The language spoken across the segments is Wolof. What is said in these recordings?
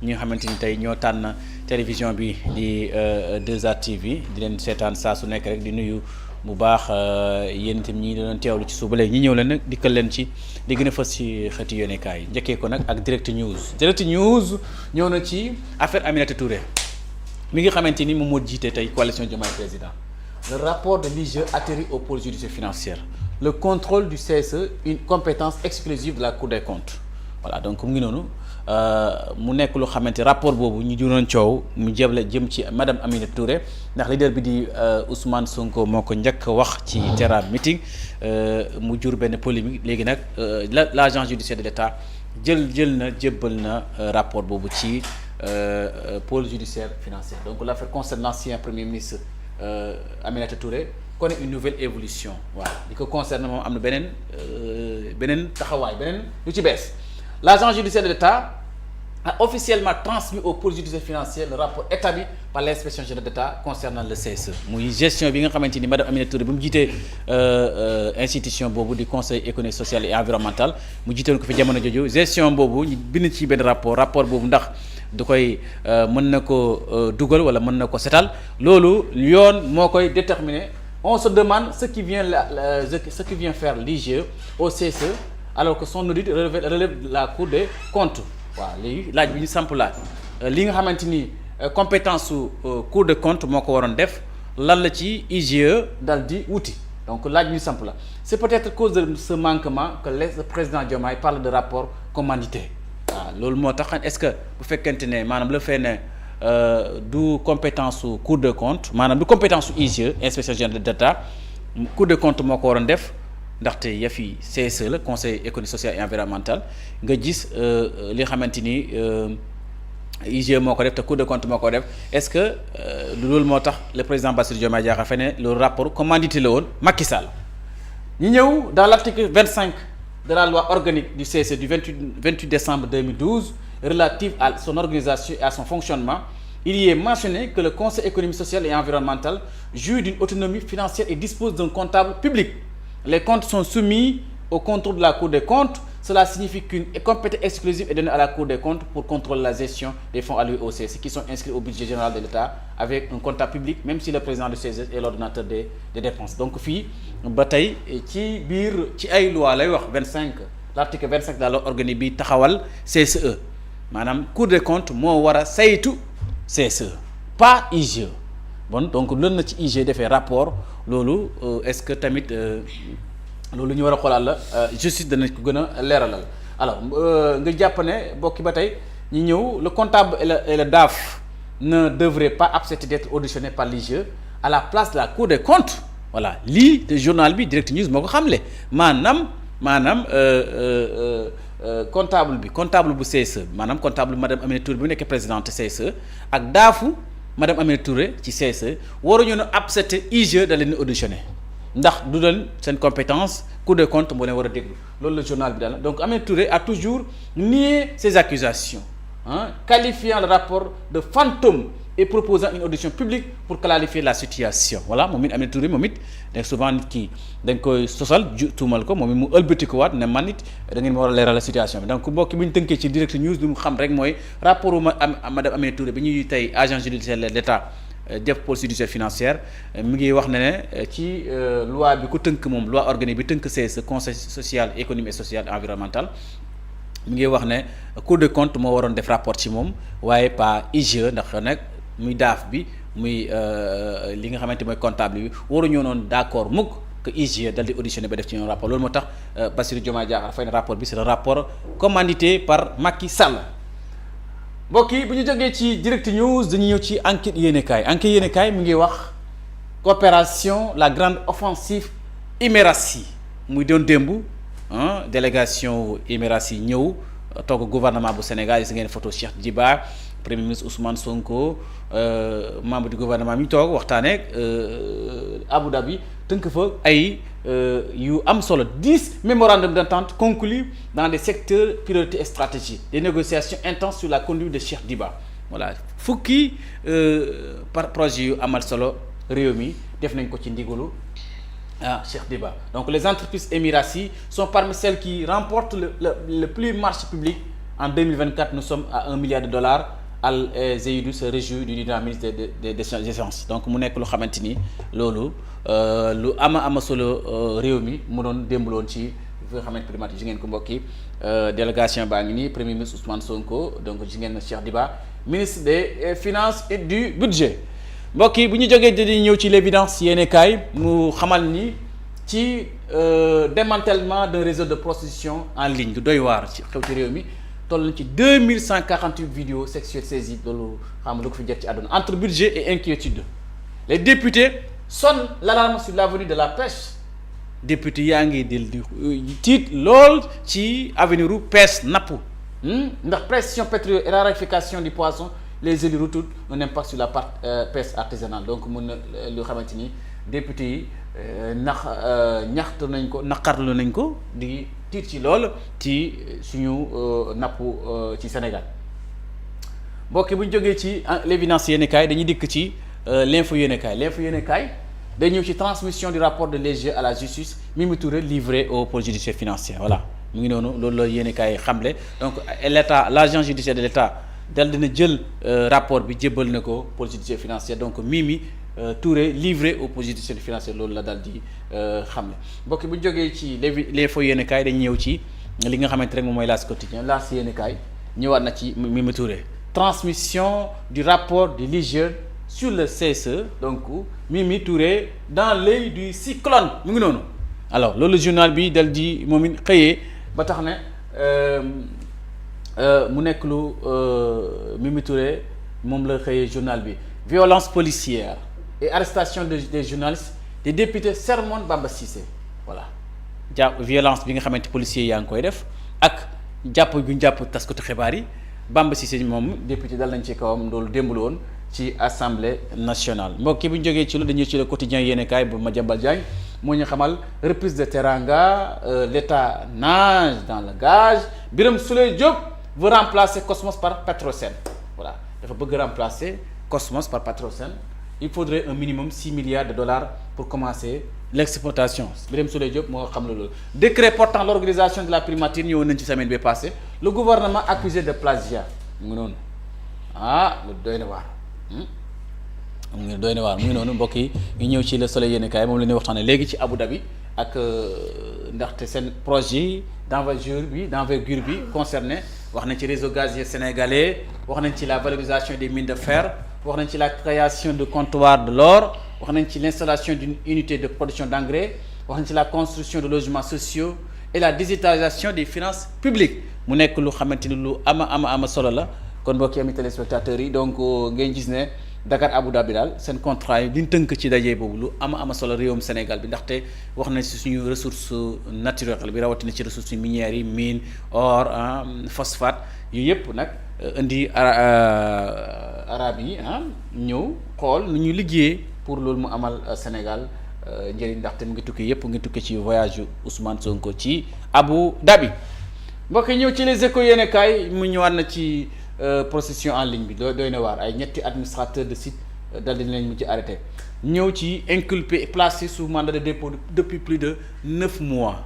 ñi nga xamante ni tey ñoo tànn télévision bi di 2A TV di leen seetaan saa su nekk rek di nuyu bu baax yéen itam ñi doon teewlu ci suba léegi ñi ñëw leen nag dikkal leen ci di gën a fës ci xëti yéenekaay yi njëkkee ko nag ak Direct News ñëw na ci affaire Aminata Touré mi nga xamante ni moom moo jiite tey coalition Diomaye Président. Le rapport de l'IGE atterrit au pôle judiciaire financier. Le contrôle du CSE, une compétence exclusive de la Cour des comptes. Voilà, donc mu ngi noonu mu nekk lu xamante rapport boobu ñu juróon coow mu jëm ci madame Aminata Touré ndax leader bi di Ousmane Sonko moo ko njëkk wax ci Terra meeting mu jur benn polémique léegi nag l'agence judiciaire de l'État jébbal na rapport boobu ci pôle judiciaire financier. Donc l'affaire concerne l'ancien premier ministre Aminata Touré connaît une nouvelle évolution voilà li ko concerne moom am na beneen taxawaay beneen lu ci bees. L'agence judiciaire de l'État a officiellement transmis au pôle judiciaire financier le rapport établi par l'inspection générale d'État concernant le CSE muy gestion bi nga xamante ni madame Aminata Touré bi mu jiitee institution boobu di conseil économique social et environnemental mu jiitoon ko fi jamono jooju gestion boobu ñu bind ci benn rapport boobu ndax du koy mën na ko dugal wala mën na ko setal loolu yoon moo koy déterminer. On se demande ce qui vient faire l'IGE au CSE alors que son audit relève de la Cour des comptes waaw léegi laaj bi ñu samp laaj li nga xamante ni compétence su Cour des comptes moo ko waroon def lan la ci IGE dal di wuti donc laaj bi ñu samp la c'est peut-être cause de ce manquement que le président Diomaye parle de rapport commandité waaw loolu moo tax est-ce que bu fekkente ne maanaam la fee ne du compétence su Cour des comptes maanaam du compétence su IGE inspection générale d'État Cour des comptes moo ko waroon def ndaxte yafi CSE la conseil économique social et environnemental nga gis li xamante ni IGE moo ko def te Cour des comptes moo ko def est-ce que loolu moo tax le président Bassirou Diomaye Diakhar Faye ne le rapport commandité la woon Macky Sall ñu ñëw dans l'article 25 de la loi organique du CSE du 28 décembre 2012 relative à son organisation et à son fonctionnement, il y est mentionné que le Conseil économique, social et environnemental jouit d'une autonomie financière et dispose d'un comptable public. Les comptes sont soumis au contrôle de la Cour des comptes. Cela signifie qu'une compétence exclusive est donnée à la Cour des comptes pour contrôler la gestion des fonds alloués au CSE qui sont inscrits au budget général de l'État avec un comptable public, même si le président du CSE est l'ordonnateur des dépenses. Donc fii ba tey ci biir ci ay loi lay wax 25 l'article 25 de la loi organique bi taxawal CSE. maanaam Cour des comptes moo war a saytu CSE pas IGE bon donc loolu na ci IGE defee rapport loolu est-ce que tamit loolu ñu war a xoolaat la justice dana ko gën a leeralal alors nga jàpp ne bokki ba tey ñu ñëw le comptable et le DAF ne devraient pas accepter d'être auditionnés par l'IGE à la place de la Cour des comptes voilà lii te journal bi Direct News moo ko xamle maanaam comptable bu CSE maanaam comptable madame Aminata Touré bi mu nekk présidente CSE ak daafu madame Aminata Touré ci CSE waruñu ne accepter IGE da leen auditionné ndax du doon seen compétence Cour des comptes moo leen war a déglu loolu la journal bi daal donc Aminata Touré a toujours nié ces accusations qualifiant le rapport de fantôme et proposant une audition publique pour clarifier la situation voilà moom it Aminata Touré moom it da souvent nit ki dañ koy sosal tuumal ko moom it mu ëlbati ko waat ne man it da ngeen ma war a leeral la situation bi donc mbokk bi ñu tënkee ci Direct News lu mu xam rek mooy rapport madame Aminata Touré bi ñuy tey agence judiciaire de l'État def pôle judiciaire financière mi ngi wax ne ci loi bi ko tënk moom loi organique bi tënk CSE conseil social économique et social et environnemental mi ngi wax ne Cour des comptes moo waroon def rapport ci moom waaye pas IGE ndax nag muy daaf bi muy li nga xamante mooy comptable bi waruñoo noonu d'accord mukk que IGE dal di auditionné ba def ci ñoom rapport loolu moo tax Bassirou Diomaye Diakhar Faye ne rapport bi c'est le rapport commandité par Macky Sall mbokk yi bu ñu jógee ci Direct News dañuy ñëw ci enquête yéenekaay mi ngi wax coopération la grande offensive Imerassi muy doon démb délégation Imerassi ñëw toog gouvernement bu Sénégal yi ngeen photo Cheikh Diba premier ministre Ousmane Sonko membre du gouvernement mi toog waxtaanee Abu Dhabi tënk fa ay yu am solo 10 mémorandums d'entente conclus dans des secteurs prioritaires et stratégiques des négociations intenses sur la conduite de Cheikh Diba voilà fukki par projet yu amal solo réew mi def nañ ko ci ndigalu Cheikh Diba donc les entreprises émiratiennes sont parmi celles qui remportent le plus marché public en 2024 nous sommes à 1 milliard de dollars. Al Zeidou se réjouit du dynamisme des échéances donc mu nekk lu xamante ni loolu lu ama solo réew mi mu doon démbaloon ci fi nga xamante primature ji ngeen ko mbokk yi délégation baa ngi nii premier ministre Ousmane Sonko donc ji ngeen Cheikh Diba ministre des finances et du budget mbokk yi bu ñu jógee di ñëw ci l'évidence yéene kaay mu xamal ni ci démantèlement d'un réseau de prostitution en ligne du doy waar ci xew ci réew mi toll na ci 2148 vidéos sexuelles saisies loolu xam nga lu ko fi jot ci àdduna entre budget et inquiétude les députés sonnent l'alarme sur l'avenir de la pêche député yaa ngi di tiit lool ci avenir u pêche napp ndax pression pétrolière et raréfaction du poisson les élus redoutent un impact sur la pêche artisanale donc mun na lu xamante ni député yi ñaxtu nañ ko naqarlu nañ ko di tiit ci lool ci suñu napp ci Sénégal mbokk bu ñu jógee ci l'évidence yéenekaay dañuy dikk ci l'info yéenekaay day ñëw ci transmission du rapport de l'IGE à la justice Mimi Touré livré au pôle judiciaire financier voilà mu ngi noonu loolu la yéenekaay xamle donc l'agent judiciaire de l'État dal dina jël rapport bi jébbal na ko pôle judiciaire financier donc Mimi Touré livré au pôle judiciaire financier loolu la dal di xamle mbokk bu ñu jógee ci l'info yéenekaay dañuy ñëw ci li nga xamante rek moom mooy L'As quotidien L'As yéenekaay ñëwaat na ci Mimi Touré transmission du rapport de l'IGE sur le CSE donc Mimi Touré dans l'œil du cyclone mu ngi noonu alors loolu journal bi dal di moom it xëyee ba tax ne mu nekk lu Mimi Touré moom la xëyee journal bi violence policière et arrestation des journalistes des députés sermonent Bamba Cissé voilà violence bi nga xamante policiers yaa ngi koy def ak jàpp gu ñu jàpp taskatu xibaar yi Bamba Cissé moom député dal nañ ci kawam loolu démbul woon ci assemblée nationale mbokk yi bu ñu jógee ci lu dañuy ci le quotidien yéenekaay bu Madiambal Diagne moo ñu xamal reprise de Teranga l'État nage dans le gage Birame Souleye Diop veut remplacer Cosmos par Petrosen voilà dafa bëgg remplacer Cosmos par Petrosen il faudrait un minimum 6 milliards de dollars pour commencer l'exploitation Birame Souleye Diop moo xam la loolu décret portant l'organisation de la primature ñëwoon nañ ci semaine bi passée le gouvernement accusé de plagiat mu ngi noonu lu doy na waar mu ngi noonu mbokk yi ñu ñëw ci Le Soleil yéenekaay moom la ñuy waxtaanee léegi ci Abu Dhabi ak ndaxte seen projet d'envergure bi concerné wax nañ ci réseau gazier sénégalais wax nañ ci la valorisation des mines de fer wax nañ ci la création de comptoirs de l'or wax nañ ci l'installation d'une unité de production d'engrais wax nañ ci la construction de logements sociaux et la digitalisation des finances publiques mu nekk lu xamante ni lu ama solo la kon mbokk yi ami téléspectateurs yi donc ngeen gis ne Dakar Abu Dhabi daal seen contrat yi liñ tënk ci daje boobu lu ama solo réewum Sénégal bi ndaxte wax nañ ci suñu ressource naturelle bi rawatina ci ressources minières yi mine or phosphate yu yëpp nag indi arab yi ñëw xool nu ñu liggéeyee pour loolu mu amal Sénégal njëriñ ndaxte mu ngi tukki yëpp ngi tukki ci voyage yu Ousmane Sonko ci Abu Dhabi mbokk yi ñëw ci les échos yéenekaay mu ñëwaat na ci procession en ligne bi doy na waar ay ñetti administrateur de site dal di leen mu ci arrêté ñëw ci inculpé placé sous mandat de dépôt depuis plus de 9 mois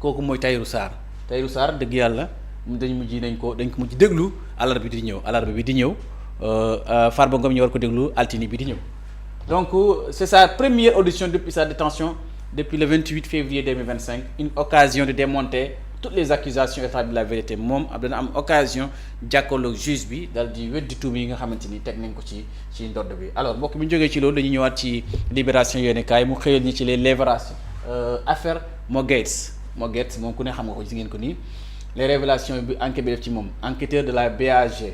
kooku mooy Tahirou Sarr dëgg yàlla dañ ko mujj déglu alarba bi di ñëw Farba Ngom ñu war ko déglu altine bi di ñëw donc c'est sa première audition depuis sa détention depuis le 28 février 2025 une occasion de démonter toutes les accusations établies de la vérité moom dana am occasion jàkkaarloog juge bi dal di weddi tuum yi nga xamante ni teg nañ ko ci ndodd bi alors mbokk bi ñu jógee ci loolu dañuy ñëwaat ci libération yéenekaay mu xëyal ñi ci les révélations affaire Mo Gates moom ku ne xam nga ko gis ngeen ko nii les révélations bi enquête bi def ci moom enquêteurs de la BAG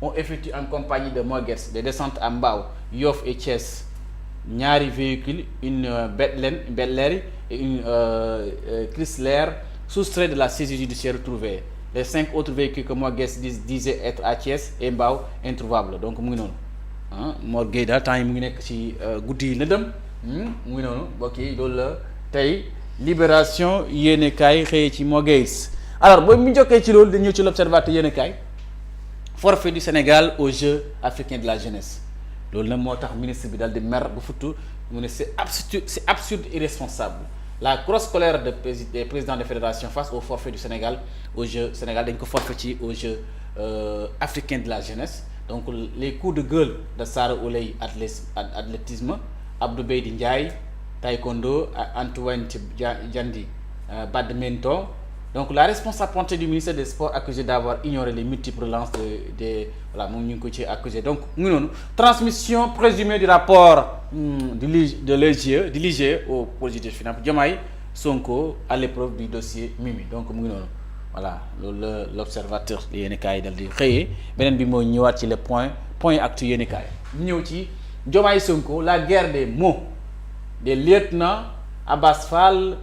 ont effectué en compagnie de Mo Gates des descentes à Mbao Yoff et Thiès ñaari véhicules une Bel Air et une Chrysler soustrait de la saisie judiciaire retrouvée les 5 autres véhicules que Mo Gates disaient être à Thiès et Mbao introuvables donc mu ngi noonu Mo Gates daal temps yi mu ngi nekk ci guddi yi lëndëm mu ngi noonu mbokk yi loolu la tey libération yéenekaay xëyee ci Mo Gates alors boobu mu jokkee ci loolu dañu ñëw ci l'observateur yéenekaay forfait du Sénégal aux Jeux africains de la jeunesse loolu nag moo tax ministre bi daal di mer bu futtu mu ne c'est absurde irresponsable la grosse colère des présidents de fédération face au forfait du Sénégal aux Jeux Sénégal dañ ko forfait ci aux Jeux africains de la jeunesse. Donc les coups de gueule de Sara Ouleye athlétisme, Abdou Beydi Ndiaye taekwondo, Antoine Diandi badminton. Donc la responsable pointée du ministère des Sports accusée d'avoir ignoré les multiples relances voilà moom ñu ngi ko ci accusé. Donc mu ngi noonu transmission présumée du rapport de l'IGE au positif final Diomaye Sonko à l'épreuve du dossier Mimi. Donc mu ngi noonu voilà loolu la l'observateur yéeni kaay dal di xëyee. Beneen bi mooy ñëwaat ci le point actu yéeni kaay ñëw ci Diomaye Sonko, la guerre des mots des lieutenants Abass Fall.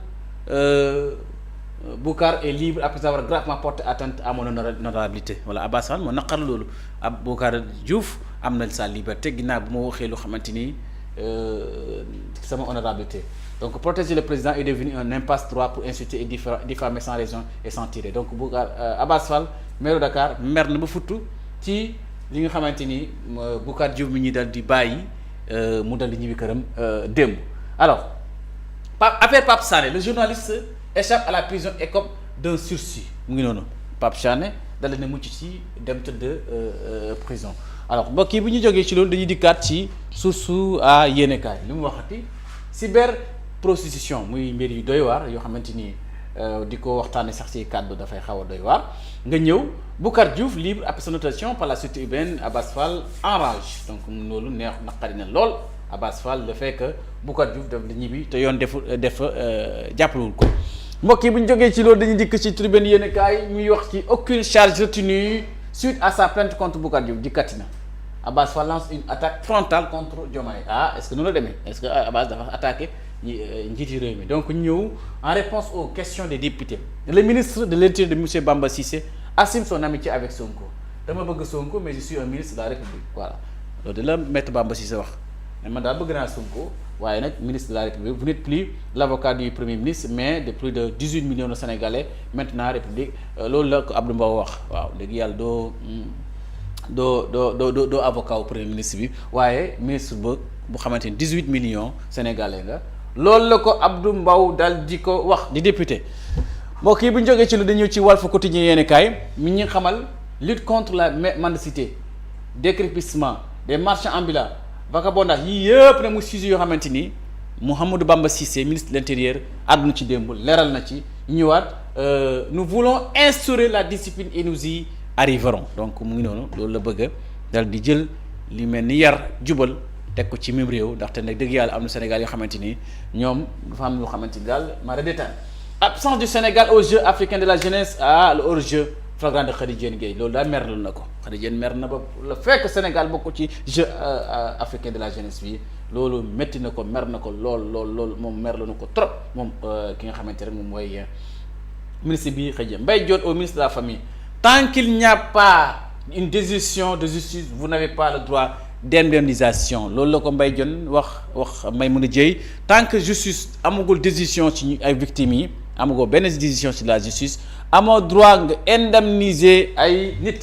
Boucar est libre après avoir gravement porté atteinte à mon honorabilité voilà Abass Fall moo naqar loolu ab Boucar Diouf am na sa liberté ginnaaw bu ma waxee lu xamante ni sama honorabilité. Donc protéger le président est devenu un impasse droit pour insulter et diffamer sans raison et sans tirer. Donc Boucar Abass Fall maire Dakar mer na ba futtu ci li nga xamante ni Boucar Diouf mi ñuy dal di bàyyi mu dal di ñibbi këram démb. Alors affaire Pape Sané, le journaliste échappe à la prison écope d'un sursis mu ngi noonu Pape Sané dala ne mucc ci dem tëdd prison. Alors mbokk yi bu ñu jógee ci loolu dañuy dikkaat ci source a yéenekaay li mu waxati cyber prostitution muy mbir yu doy waar yoo xamante ni di ko waxtaanee sax ci kàddu dafay xaw a doy waar nga ñëw Boucar Diouf libre après son notation par la sûreté urbaine Abass Fall en rage. Donc loolu neex naqari na lool Abass Fall le fait que Boucar Diouf def la ñibbi te yoon def jàppalewul ko. mbokk yi bu ñu jógee ci loolu dañuy dikk ci tribune yéenekaay muy wax ci aucune charge retenue suite à sa plainte contre Boucar Diouf dikkati na Abass Fall lance une attaque frontale contre Diomaye. Est-ce que noonu la demee est-ce que Abass dafa attaqué njiiti réew mi. Donc ñëw en réponse aux questions des députés le ministre de l'Intérieur de monsieur Bamba Cissé assume son amitié avec Sonko. Dama bëgg Sonko mais je suis un ministre de la République voilà loolu de la maître Bamba Cissé wax mais man daal bëgg naa Sonko. waaye nag ministre de la République vous n'êtes plus l'avocat du premier ministre mais de plus de 18 millions de Sénégalais maintenant République loolu la ko Abdou Mbow wax waaw léegi yàlla doo avocat au premier ministre bi waaye ministre bu xamante ni 18 millions Sénégalais nga loolu la ko Abdou Mbow dal di ko wax di député. mbokk yi bu ñu jógee ci lu dañu ci Walf Quotidien yéeni kaay mi ñu xamal lutte contre la mendicité déguerpissement des marchands ambulants vagabondage yii yëpp nag mu sujet yoo xamante ni Mouhamadou Bamba Cissé ministre de l'Intérieur àdduna ci démb leeral na ci ñëwaat nous voulons instaurer la discipline et nous y arriverons. Donc mu ngi noonu loolu la bëgg dal di jël li mel ni yar jubal teg ko ci même réew ndaxte nag dëgg yàlla am na Sénégal yoo xamante ni ñoom dafa am yoo xamante ni daal mara détail absence du Sénégal aux Jeux africains de la jeunesse le hors-jeu flagrant de Khady Diène Gaye loolu daal merlu na ko Khady Diène mer na ba la fekk Sénégal bokk ci Jeux africains de la jeunesse bi loolu métti na ko mer na ko lool moom merlu na ko trop moom ki nga xamante rek moom mooy ministre bi xëy Mbaye Dione au ministre de la famille tant qu'il n'y a pas une décision de justice vous n'avez pas le droit d'indemnisation loolu la ko Mbaye Dione wax Maïmouna Dièye tant que justice amagul décision ci ay victimes yi amagoo benn décision ci la justice amoo droit nga indemniser ay nit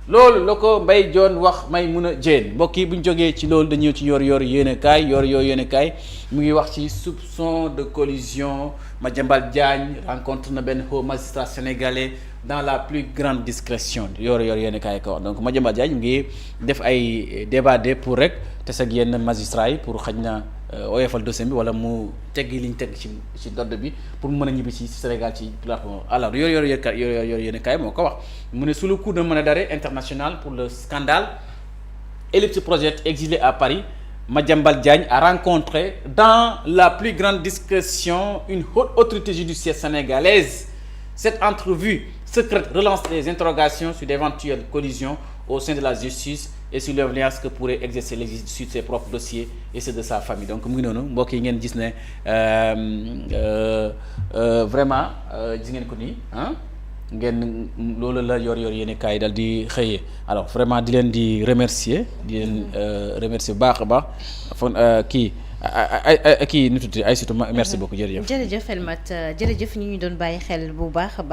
loolu la ko Mbaye Dione wax Maïmouna Dièye. Mbokk yi bu ñu jógee ci loolu dañu ñëw ci yor yéenekaay yéenekaay mu ngi wax ci soupçon de collusion Madiambal Diagne rencontre na benn haut magistrat sénégalais dans la plus grande discrétion yor yéenekaay ko wax donc Madiambal Diagne mu ngi def ay débat pour rek te sag yenn magistrats yi pour xëj na oyofal dossier bi wala mu teggi liñ teg ci dodd bi pour mu mën a ñibbi ci Sénégal ci plateforme. Alors yor yéenekaay moo ko wax mu ne sous le coup d'un mandat d'arrêt international pour le scandale Ellipse Project exilé à Paris Madiambal Diagne a rencontré dans la plus grande discrétion une haute autorité judiciaire sénégalaise. Cette entrevue secrète relance les interrogations sur d'éventuelles collisions au sein de la justice et sur l'influence que pourrait exercer l'exécutif sur ses propres dossiers et ceux de sa famille. Donc mu ngi noonu mbokk yi ngeen gis ne vraiment gis ngeen ko nii ngeen loolu la yor yéenekaay dal di xëyee. Alors vraiment di leen di remercier remercier bu baax a baax fon kii nu tudd Aïssatou merci beaucoup jërëjëf. jërëjëf Elmat jërëjëf ñi ñu doon bàyyi xel bu baax a baax.